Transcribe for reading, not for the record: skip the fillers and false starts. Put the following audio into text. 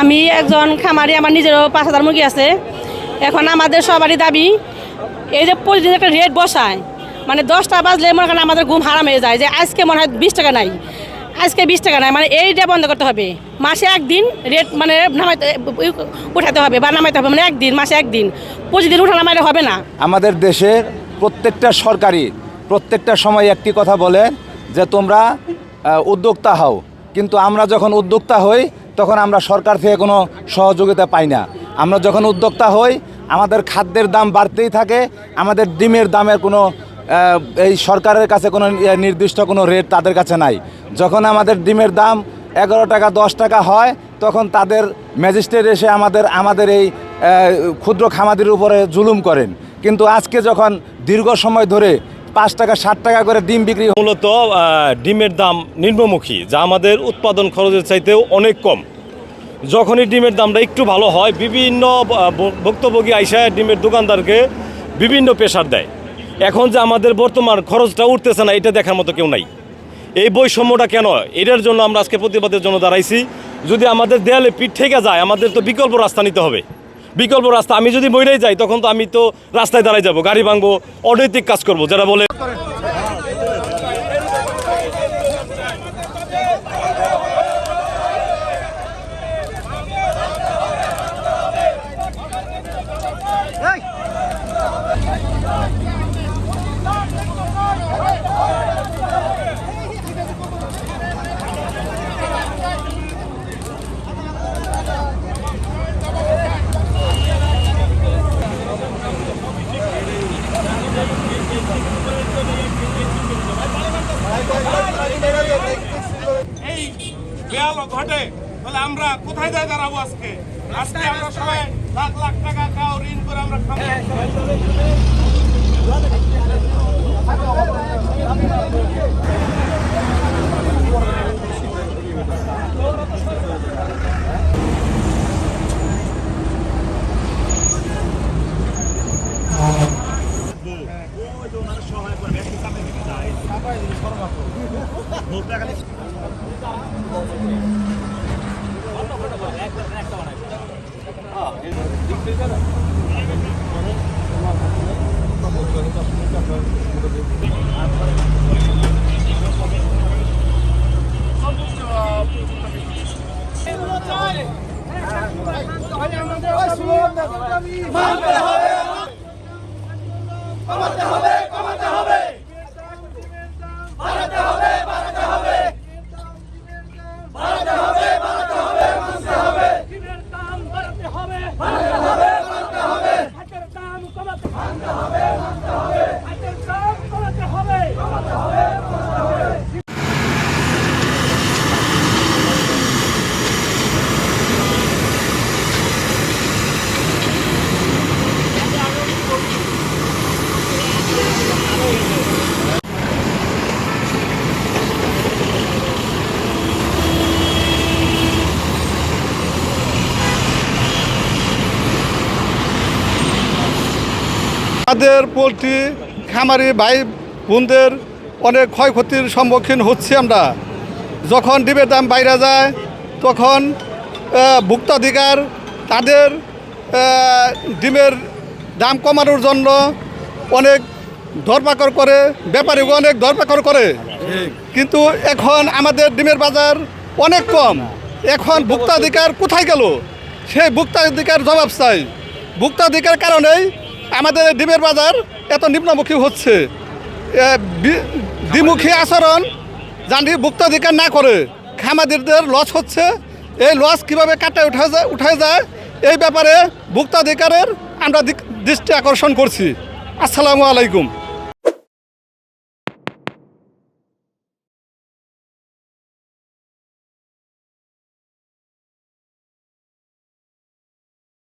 আমি একজন খামারি, আমার নিজেরও 5,000 মুরগি আছে। এখন আমাদের সবারই দাবি এই যে প্রতিদিন একটা রেট বসায়, মানে 10টা বাজলে মনে করেন আমাদের ঘুম হারাম হয়ে যায় যে আজকে মনে হয় 20 টাকা নাই, আজকে 20 টাকা নাই, মানে এইটা বন্ধ করতে হবে। মাসে একদিন রেট মানে নামাইতে উঠাতে হবে বা নামাইতে হবে, মানে একদিন, মাসে একদিন, প্রতিদিন উঠা নামাইলে হবে না। আমাদের দেশের প্রত্যেকটা সরকারি প্রত্যেকটা সময় একটি কথা বলে যে তোমরা উদ্যোক্তা হও, কিন্তু আমরা যখন উদ্যোক্তা হই তখন আমরা সরকার থেকে কোনো সহযোগিতা পাই না। আমরা যখন উদ্যোক্তা হই আমাদের খাদ্যের দাম বাড়তেই থাকে, আমাদের ডিমের দামের কোনো এই সরকারের কাছে কোনো নির্দিষ্ট কোনো রেট তাদের কাছে নাই। যখন আমাদের ডিমের দাম 11 টাকা 10 টাকা হয় তখন তাদের ম্যাজিস্ট্রেট এসে আমাদের এই ক্ষুদ্র খামারির উপরে জুলুম করেন। কিন্তু আজকে যখন দীর্ঘ সময় ধরে 5 টাকা 7 টাকা করে ডিম বিক্রি, মূলত ডিমের দাম নিম্নমুখী, যা আমাদের উৎপাদন খরচের চাইতেও অনেক কম। যখনই ডিমের দামটা একটু ভালো হয় বিভিন্ন ভুক্তভোগী আইসা ডিমের দোকানদারকে বিভিন্ন প্রেশার দেয়। এখন যে আমাদের বর্তমান খরচটা উঠতেছে না, এটা দেখার মতো কেউ নাই। এই বৈষম্যটা কেন, এটার জন্য আমরা আজকে প্রতিবাদের জন্য দাঁড়াইছি। যদি আমাদের দেয়ালে পিঠ থেকে যায়, আমাদের তো বিকল্প রাস্তা নিতে হবে। বিকল্প রাস্তা, আমি যদি মরেই যাই তখন তো আমি তো রাস্তায় দাঁড়াই যাব, গাড়ি ভাঙবো, অনৈতিক কাজ করব, যারা বলে এই বেয়াল ঘটে, তাহলে আমরা কোথায় যাই দাঁড়াবো? আজকে আমরা সবাই লাখ লাখ টাকা কাউ ঋণ করে আমরা খাবো। আমাদের পোলট্রি খামারি ভাই বোনদের অনেক ক্ষয়ক্ষতির সম্মুখীন হচ্ছি আমরা। যখন ডিমের দাম বাইরে যায় তখন ভোক্তাধিকার তাদের ডিমের দাম কমানোর জন্য অনেক ধরপাকড় করে, ব্যাপারীও অনেক ধরপাকড় করে, কিন্তু এখন আমাদের ডিমের বাজার অনেক কম। এখন ভোক্তাধিকার কোথায় গেল? সেই ভোক্তাধিকার জবাব চাই। ভোক্তাধিকার কারণেই আমাদের ডিমের বাজার এত নিম্নমুখী হচ্ছে। দ্বিমুখী আচরণ জানি ভোক্তাধিকার না করে খামারিদের লস হচ্ছে। এই লস কীভাবে কাটায় উঠে যায় এই ব্যাপারে ভোক্তাধিকারের আমরা দৃষ্টি আকর্ষণ করছি। আসসালামু আলাইকুম।